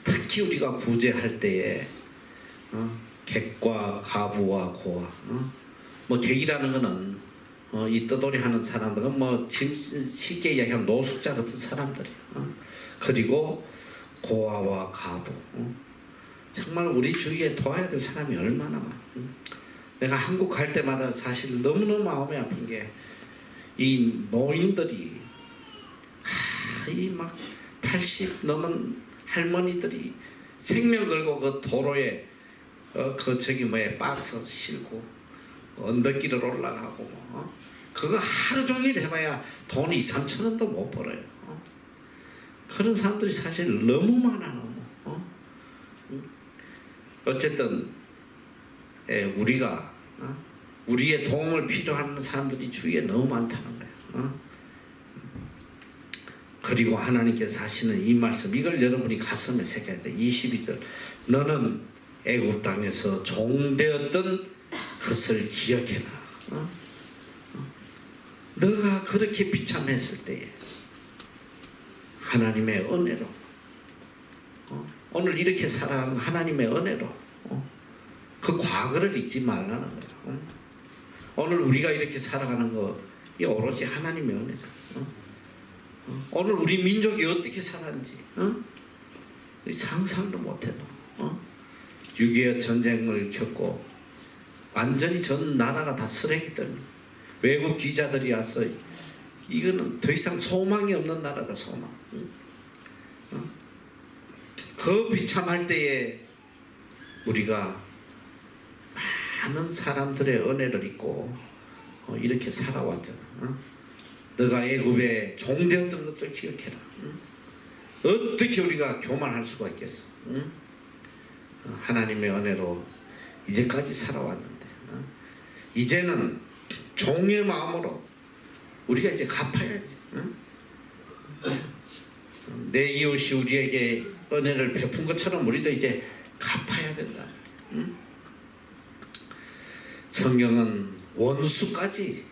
특히 우리가 구제할 때에 객과 가부와 고아, 뭐 객이라는 거는 이 떠돌이 하는 사람들은 뭐 쉽게 이야기하면 노숙자 같은 사람들이야. 그리고 고아와 가부, 정말 우리 주위에 도와야 될 사람이 얼마나 많아. 내가 한국 갈 때마다 사실 너무너무 마음이 아픈 게 이 노인들이 이 막 80 넘은 할머니들이 생명 걸고 그 도로에 그 저기 뭐에 박스 싣고 언덕길을 올라가고 그거 하루 종일 해봐야 돈 2, 3천 원도 못 벌어요. 그런 사람들이 사실 너무 많아. 너무. 어쨌든 우리가 우리의 도움을 필요한 사람들이 주위에 너무 많다는 거예요. 그리고 하나님께서 하시는 이 말씀, 이걸 여러분이 가슴에 새겨야 돼. 22절. 너는 애굽 땅에서 종되었던 것을 기억해라. 너가 그렇게 비참했을 때에 하나님의 은혜로 오늘 이렇게 살아가는 하나님의 은혜로 그 과거를 잊지 말라는 거예요. 오늘 우리가 이렇게 살아가는 거 이 오로지 하나님의 은혜죠. 오늘 우리 민족이 어떻게 살았는지 상상도 못해도 6.25 전쟁을 겪고 완전히 전 나라가 다 쓰레기들, 외국 기자들이 와서 이거는 더 이상 소망이 없는 나라다, 소망. 그 비참할 때에 우리가 많은 사람들의 은혜를 잊고 이렇게 살아왔잖아. 너가 애굽에 종되었던 것을 기억해라. 어떻게 우리가 교만할 수가 있겠어? 하나님의 은혜로 이제까지 살아왔는데 이제는 종의 마음으로 우리가 이제 갚아야지. 내 이웃이 우리에게 은혜를 베푼 것처럼 우리도 이제 갚아야 된다. 성경은 원수까지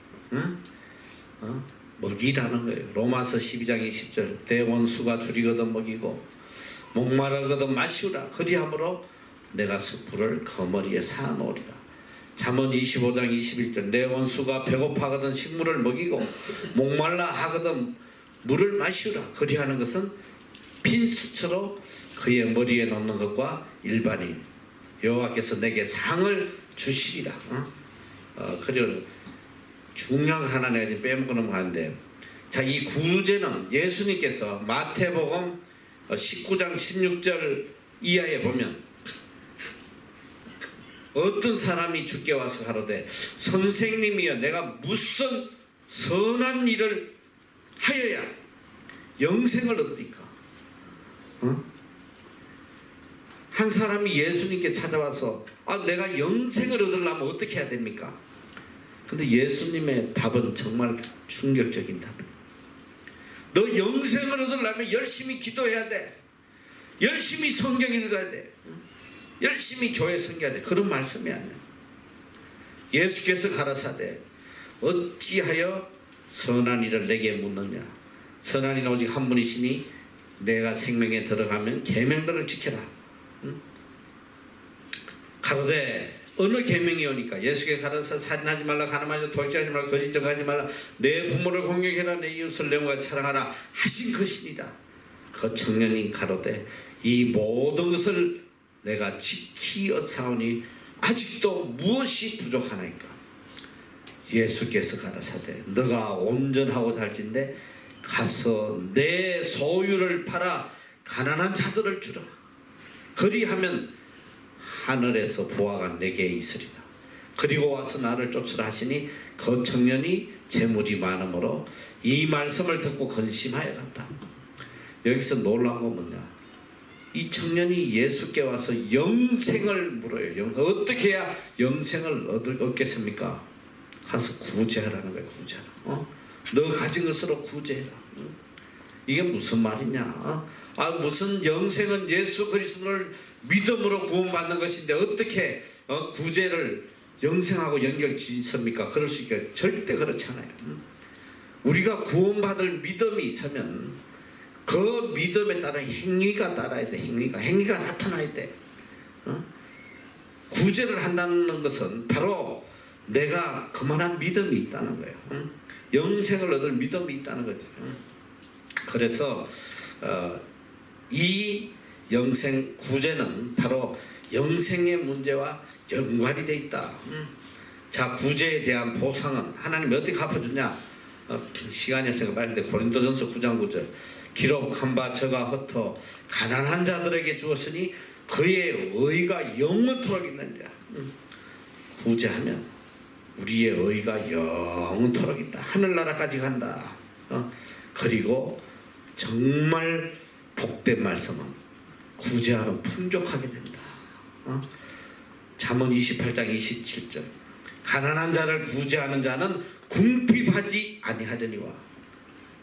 먹이라는 거예요. 로마서 12장 20절 내 원수가 줄이거든 먹이고 목마르거든 마시우라. 그리함으로 내가 숯불을 거머리에 쌓아놓으리라. 잠언 25장 21절 내 원수가 배고파거든 식물을 먹이고 목말라 하거든 물을 마시우라. 그리하는 것은 빈 수처로 그의 머리에 놓는 것과 일반인 여호와께서 내게 상을 주시리라. 그리고 중요한 하나 내가 지금 빼먹고 넘어가는데, 자, 이 구제는 예수님께서 마태복음 19장 16절 이하에 보면 어떤 사람이 주께 와서 가로되 선생님이여 내가 무슨 선한 일을 하여야 영생을 얻으리까? 한 사람이 예수님께 찾아와서 내가 영생을 얻으려면 어떻게 해야 됩니까? 근데 예수님의 답은 정말 충격적인 답이에요. 너 영생을 얻으려면 열심히 기도해야 돼. 열심히 성경 읽어야 돼. 열심히 교회 섬겨야 돼. 그런 말씀이 아니에요. 예수께서 가라사대 어찌하여 선한 일을 내게 묻느냐. 선한 이는 오직 한 분이시니 내가 생명에 들어가면 계명들을 지켜라. 가로되 어느 계명이 오니까? 예수께서 가라사 살인하지 말라, 가늠하지, 도둑질하지 말라, 거짓 증거하지 말라, 내 부모를 공경해라, 내 이웃을 내 몸같이 사랑하라 하신 것이니라. 그 청년이 가로되 이 모든 것을 내가 지키었사오니 아직도 무엇이 부족하나이까? 예수께서 가라사대 너가 온전하고 살진대 가서 내 소유를 팔아 가난한 자들을 주라. 그리하면 하늘에서 보아가 내게 있으리라. 그리고 와서 나를 쫓으라 하시니 그 청년이 재물이 많으므로 이 말씀을 듣고 근심하여 갔다. 여기서 놀라운 건 뭐냐? 이 예수께 와서 영생을 물어요. 어떻게 해야 영생을 얻겠습니까? 가서 구제하라는 거예요. 구제하라. 너 가진 것으로 구제해라. 이게 무슨 말이냐? 무슨 영생은 예수 그리스도를 믿음으로 구원받는 것인데 어떻게 구제를 영생하고 연결 짓습니까? 그럴 수 있게 절대 그렇지 않아요. 우리가 구원받을 믿음이 있으면 그 믿음에 따른 행위가 따라야 돼. 행위가 나타나야 돼. 구제를 한다는 것은 바로 내가 그만한 믿음이 있다는 거예요. 영생을 얻을 믿음이 있다는 거죠. 그래서 이 영생 구제는 바로 영생의 문제와 연관이 되어 있다. 자, 구제에 대한 보상은 하나님이 어떻게 갚아주냐? 시간이 없으니까 말인데 고린도전서 9장 9절 기록한 바 저가 흩어 가난한 자들에게 주었으니 그의 의가 영원토록 있느니라. 구제하면 우리의 의가 영원토록 있다. 하늘나라까지 간다. 그리고 정말 복된 말씀은 구제하면 풍족하게 된다. 잠언 28장 27절 가난한 자를 구제하는 자는 궁핍하지 아니하려니와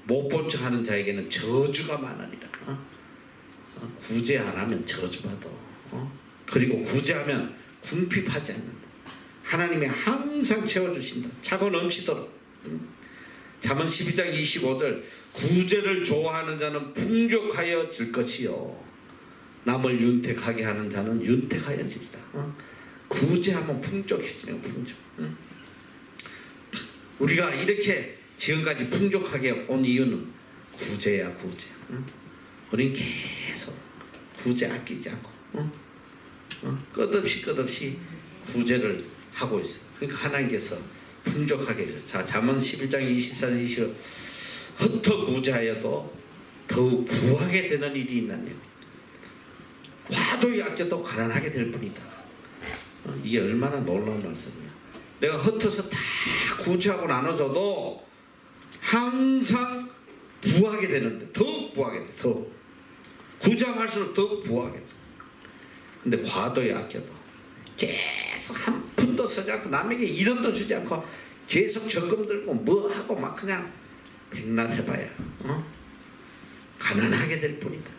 못 본 척 하는 자에게는 저주가 많으니라. 구제 안 하면 저주받아. 그리고 구제하면 궁핍하지 않는다. 하나님이 항상 채워주신다. 차고 넘치도록. 잠언 12장 25절 구제를 좋아하는 자는 풍족하여질 것이요 남을 윤택하게 하는 자는 윤택하여지리라. 구제하면 풍족해지네요. 풍족. 우리가 이렇게 지금까지 풍족하게 온 이유는 구제야 구제. 우린 계속 구제 아끼지 않고 끝없이 구제를 하고 있어. 그러니까 하나님께서 풍족하게 해서 자 잠언 11장 24절 25 흩어 구제하여도 더욱 부하게 되는 일이 있나요. 과도히 아껴도 가난하게 될 뿐이다. 이게 얼마나 놀라운 말씀이야. 내가 흩어서 다 구제하고 나눠줘도 항상 부하게 되는데 더욱 부하게 돼. 더욱 구제할수록 더욱 부하게 돼. 근데 과도히 아껴도 계속 한 푼도 쓰지 않고 남에게 1원도 주지 않고 계속 적금 들고 뭐 하고 막 그냥 백날 해봐야 가난하게 될 뿐이다.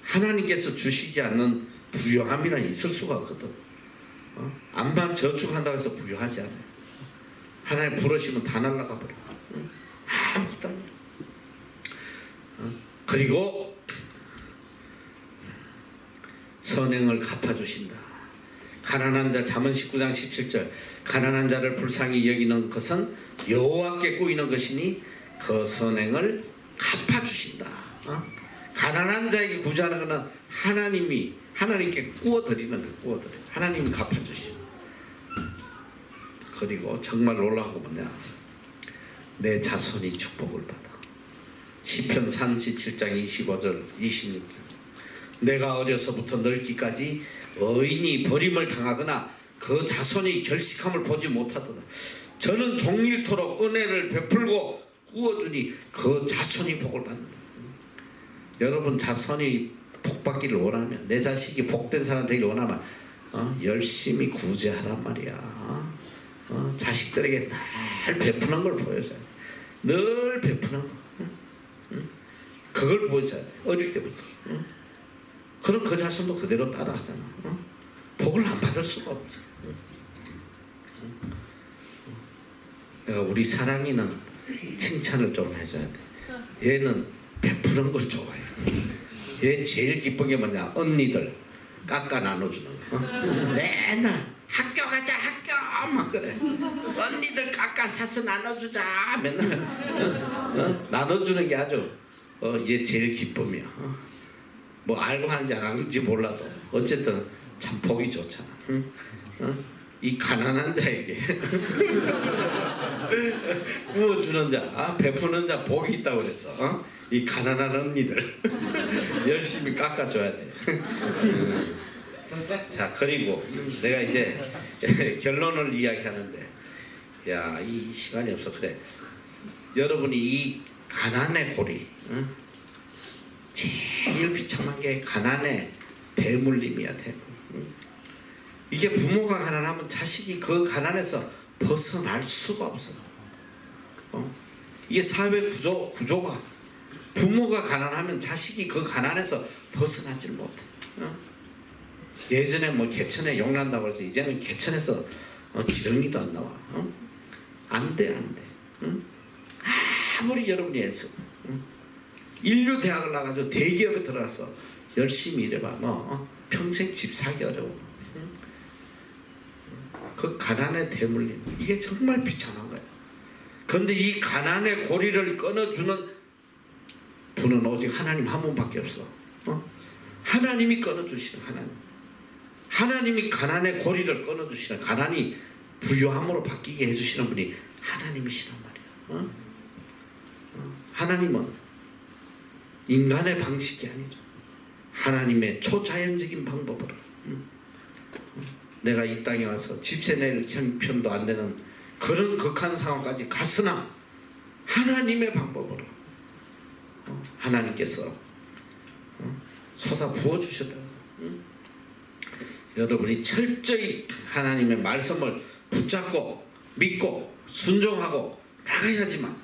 하나님께서 주시지 않는 부유함이란 있을 수가 없거든. 암만 저축한다고 해서 부유하지 않아요. 하나님 부르시면 다 날아가 버려. 아무것도 아니야. 그리고 선행을 갚아주신다. 가난한 자 잠언 19장 17절 가난한 자를 불쌍히 여기는 것은 여호와께 꾸이는 것이니 그 선행을 갚아주신다. 가난한 자에게 구제하는 것은 하나님께 꾸어드리는 거 꾸어드려. 하나님이 갚아주시오. 그리고 정말 놀라운 거 뭐냐, 내 자손이 축복을 받아. 시편 37장 25절 26절 내가 어려서부터 늙기까지 의인이 버림을 당하거나 그 자손이 결식함을 보지 못하더라. 저는 종일토록 은혜를 베풀고 꾸어주니 그 자손이 복을 받는다. 여러분 자손이 복받기를 원하면, 내 자식이 복된 사람 되기를 원하면 열심히 구제하란 말이야. 자식들에게 늘 베푸는 걸 보여줘야 돼. 늘 베푸는 거. 그걸 보여줘야 돼. 어릴 때부터. 그럼 그 자손도 그대로 따라하잖아. 복을 안 받을 수가 없지. 내가 우리 사랑이는 칭찬을 좀 해줘야 돼. 얘는 베푸는 걸 좋아해. 얘 제일 기쁜 게 뭐냐, 언니들 깎아 나눠주는 거. 맨날 학교 가자 학교 막 그래. 언니들 깎아 사서 나눠주자 맨날 나눠주는 게 아주 얘 제일 기쁨이야. 뭐 알고 하는지 안 하는지 몰라도 어쨌든 참 복이 좋잖아. 이 가난한 자에게 구워주는 자, 베푸는 자 복이 있다고 그랬어. 이 가난한 언니들 열심히 깎아줘야 돼. 자, 그리고 내가 이제 결론을 이야기하는데, 야, 이 시간이 없어. 그래, 여러분이 이 가난의 고리, 제일 비참한 게 가난의 대물림이야. 이게 부모가 가난하면 자식이 그 가난에서 벗어날 수가 없어. 이게 사회 구조가 부모가 가난하면 자식이 그 가난에서 벗어나질 못해. 예전에 뭐 개천에 용난다고 그러지, 이제는 개천에서 지렁이도 안 나와. 안 돼. 아무리 여러분이 애써 인류 대학을 나가서 대기업에 들어가서 열심히 일해봐. 너 평생 집 사기 어려워. 그 가난의 대물림, 이게 정말 비참한 거야. 그런데 이 가난의 고리를 끊어주는 분은 오직 하나님 한 분밖에 없어. 하나님이 끊어주시는 하나님이 가난의 고리를 끊어주시는, 가난이 부유함으로 바뀌게 해주시는 분이 하나님이시란 말이야. 하나님은 인간의 방식이 아니라 하나님의 초자연적인 방법으로 내가 이 땅에 와서 집세 낼 형편도 안 되는 그런 극한 상황까지 갔으나 하나님의 방법으로 하나님께서 쏟아 부어주셨다. 여러분이 철저히 하나님의 말씀을 붙잡고 믿고 순종하고 나가야지만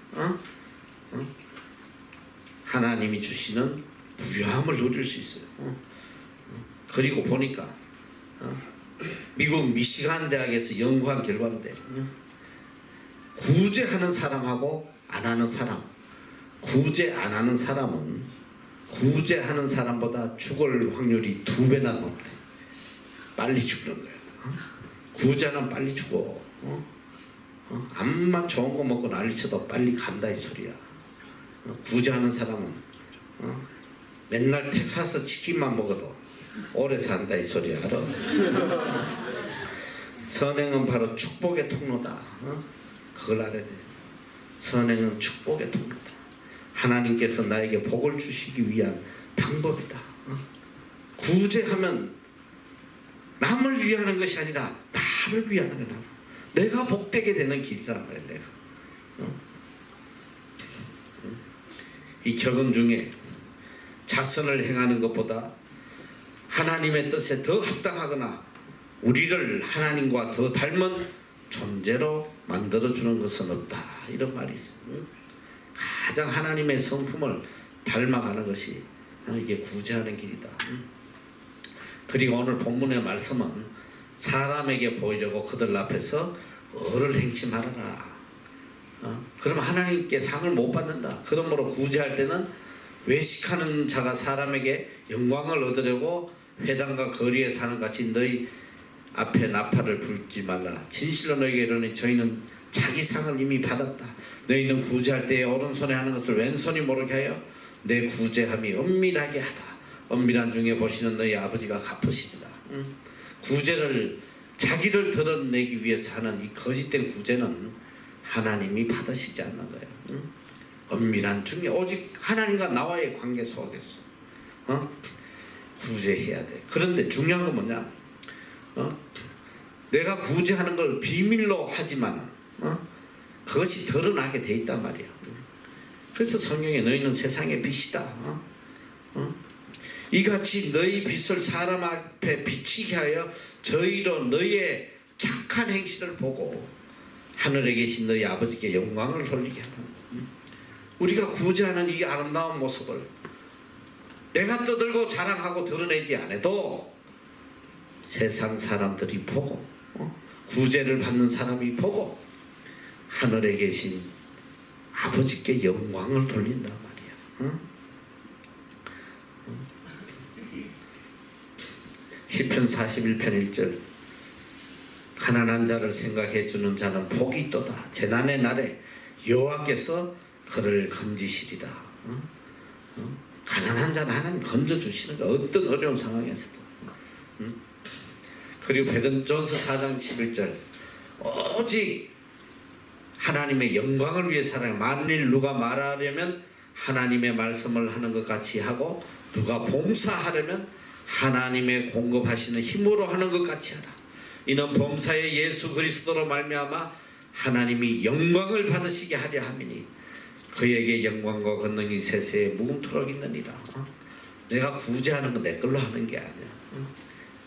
하나님이 주시는 부유함을 누릴 수 있어요. 그리고 보니까 미국 미시간 대학에서 연구한 결과인데 구제하는 사람하고 안 하는 사람, 구제 안 하는 사람은 구제하는 사람보다 죽을 확률이 2배나 높대. 빨리 죽는 거야. 구제는 빨리 죽어. 암만 좋은 거 먹고 난리쳐도 빨리 간다 이 소리야. 구제하는 사람은 맨날 텍사스 치킨만 먹어도 오래 산다 이 소리야. 알아? 선행은 바로 축복의 통로다. 그걸 알아야 돼. 선행은 축복의 통로다. 하나님께서 나에게 복을 주시기 위한 방법이다. 구제하면 남을 위하는 것이 아니라 나를 위하는 거야. 내가 복되게 되는 길이란 말이야. 내가. 이 격언 중에 자선을 행하는 것보다 하나님의 뜻에 더 합당하거나 우리를 하나님과 더 닮은 존재로 만들어주는 것은 없다. 이런 말이 있습니다. 가장 하나님의 성품을 닮아가는 것이 이게 구제하는 길이다. 그리고 오늘 본문의 말씀은 사람에게 보이려고 그들 앞에서 어를 행치 말아라. 그럼 하나님께 상을 못 받는다. 그러므로 구제할 때는 외식하는 자가 사람에게 영광을 얻으려고 회당과 거리에 사는 같이 너희 앞에 나팔을 불지 말라. 진실로 너희에게 이르노니 저희는 자기 상을 이미 받았다. 너희는 구제할 때에 오른손에 하는 것을 왼손이 모르게 하여 내 구제함이 은밀하게 하라. 은밀한 중에 보시는 너희 아버지가 갚으시리라. 구제를 자기를 드러내기 위해서 하는 이 거짓된 구제는 하나님이 받으시지 않는 거예요. 은밀한 중에 오직 하나님과 나와의 관계 속에서 구제해야 돼. 그런데 중요한 건 뭐냐? 내가 구제하는 걸 비밀로 하지만 그것이 드러나게 돼 있단 말이야. 그래서 성경에 너희는 세상의 빛이다. 이같이 너희 빛을 사람 앞에 비치게 하여 저희로 너희의 착한 행실을 보고 하늘에 계신 너희 아버지께 영광을 돌리게 하는, 우리가 구제하는 이 아름다운 모습을 내가 떠들고 자랑하고 드러내지 않아도 세상 사람들이 보고 구제를 받는 사람이 보고 하늘에 계신 아버지께 영광을 돌린단 말이야. 시편 41편 1절 가난한 자를 생각해 주는 자는 복이 있도다. 재난의 날에 여호와께서 그를 건지시리라. 가난한 자는 하나님 건져주시는 거야. 어떤 어려운 상황에서도. 그리고 베드로전서 4장 11절 오직 하나님의 영광을 위해 살아요. 만일 누가 말하려면 하나님의 말씀을 하는 것 같이 하고 누가 봉사하려면 하나님의 공급하시는 힘으로 하는 것 같이 하라. 이는 범사의 예수 그리스도로 말미암아 하나님이 영광을 받으시게 하려 함이니 그에게 영광과 권능이 세세에 무궁토록 있느니라. 내가 구제하는 건 내 걸로 하는 게 아니야.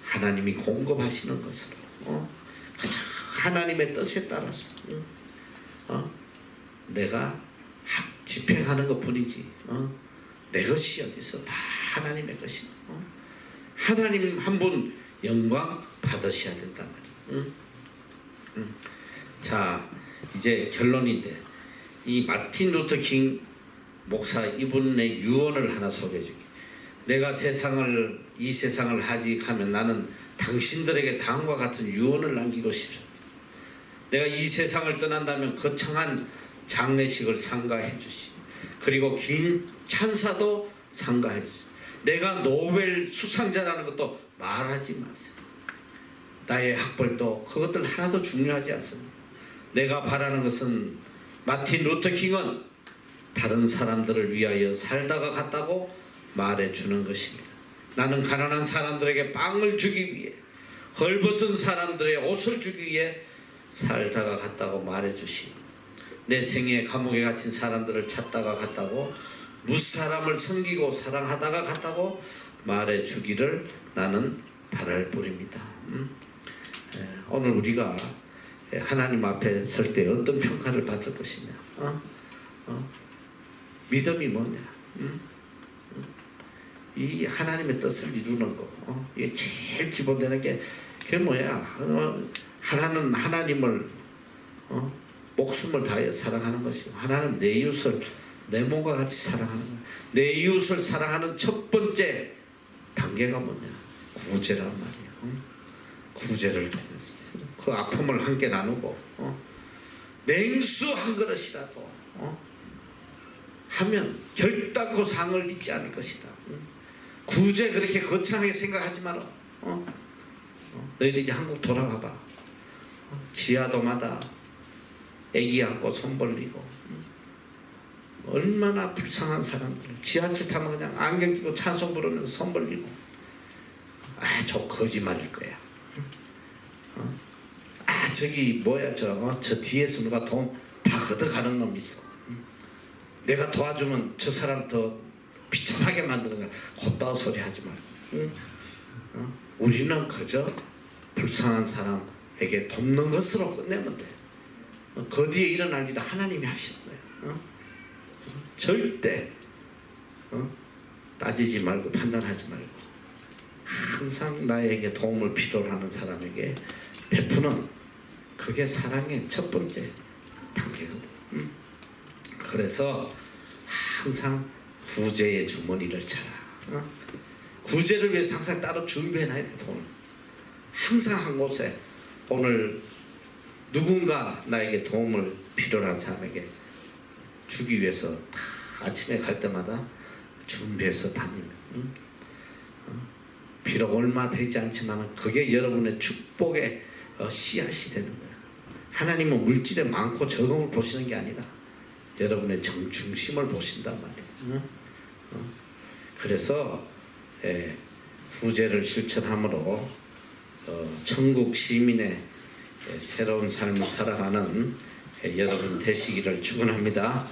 하나님이 공급하시는 것으로 가장 하나님의 뜻에 따라서 내가 집행하는 것 뿐이지 내 것이 어디서 다 하나님의 것이. 하나님 한 분 영광 받으셔야 된단 말이에요. 자, 이제 결론인데 이 마틴 루터 킹 목사 이분의 유언을 하나 소개해 줄게. 내가 이 세상을 하직하면 나는 당신들에게 다음과 같은 유언을 남기고 싶어. 내가 이 세상을 떠난다면 거창한 장례식을 상가해 주시. 그리고 긴 찬사도 상가해 주시. 내가 노벨 수상자라는 것도 말하지 마세요. 나의 학벌도 그것들 하나도 중요하지 않습니다. 내가 바라는 것은 마틴 루터 킹은 다른 사람들을 위하여 살다가 갔다고 말해주는 것입니다. 나는 가난한 사람들에게 빵을 주기 위해 헐벗은 사람들의 옷을 주기 위해 살다가 갔다고 말해주시. 내 생에 감옥에 갇힌 사람들을 찾다가 갔다고 무사람을 섬기고 사랑하다가 갔다고 말해주기를 나는 바랄 뿐입니다. 오늘 우리가 하나님 앞에 설 때 어떤 평가를 받을 것이냐? 믿음이 뭐냐? 이 하나님의 뜻을 이루는 거. 이게 제일 기본되는 게 그게 뭐야? 하나는 하나님을 목숨을 다하여 사랑하는 것이고 하나는 내 이웃을 내 몸과 같이 사랑하는 거예요. 내 이웃을 사랑하는 첫 번째 단계가 뭐냐? 구제란 말이에요. 구제를 통해서 그 아픔을 함께 나누고 냉수 한 그릇이라도 하면 결단코 상을 잊지 않을 것이다. 구제 그렇게 거창하게 생각하지 마라. 너희들 이제 한국 돌아가봐. 지하도마다 애기 안고 손 벌리고 얼마나 불쌍한 사람들. 지하철 타면 그냥 안경 끼고 찬송 부르면서 손 벌리고. 저 거짓말일 거야. 저기 뭐야 저 뒤에서 누가 돈 다 걷어가는 놈 있어. 내가 도와주면 저 사람 더 비참하게 만드는 거야. 곧다운 소리 하지 말고. 우리는 그저 불쌍한 사람에게 돕는 것으로 끝내면 돼. 그 뒤에 일어날 일은 하나님이 하시는 거예요. 절대 따지지 말고 판단하지 말고 항상 나에게 도움을 필요로 하는 사람에게 베푸는 그게 사랑의 첫 번째 단계거든. 그래서 항상 구제의 주머니를 차라. 구제를 위해서 항상 따로 준비해놔야 돼. 돈 항상 한 곳에 오늘 누군가 나에게 도움을 필요로 한 사람에게 주기 위해서 아침에 갈 때마다 준비해서 다니면 비록 얼마 되지 않지만 그게 여러분의 축복의 씨앗이 되는 거예요. 하나님은 물질에 많고 적음을 보시는 게 아니라 여러분의 정중심을 보신단 말이에요. 그래서 구제를 실천함으로 천국 시민의 새로운 삶을 살아가는 여러분 되시기를 축원합니다.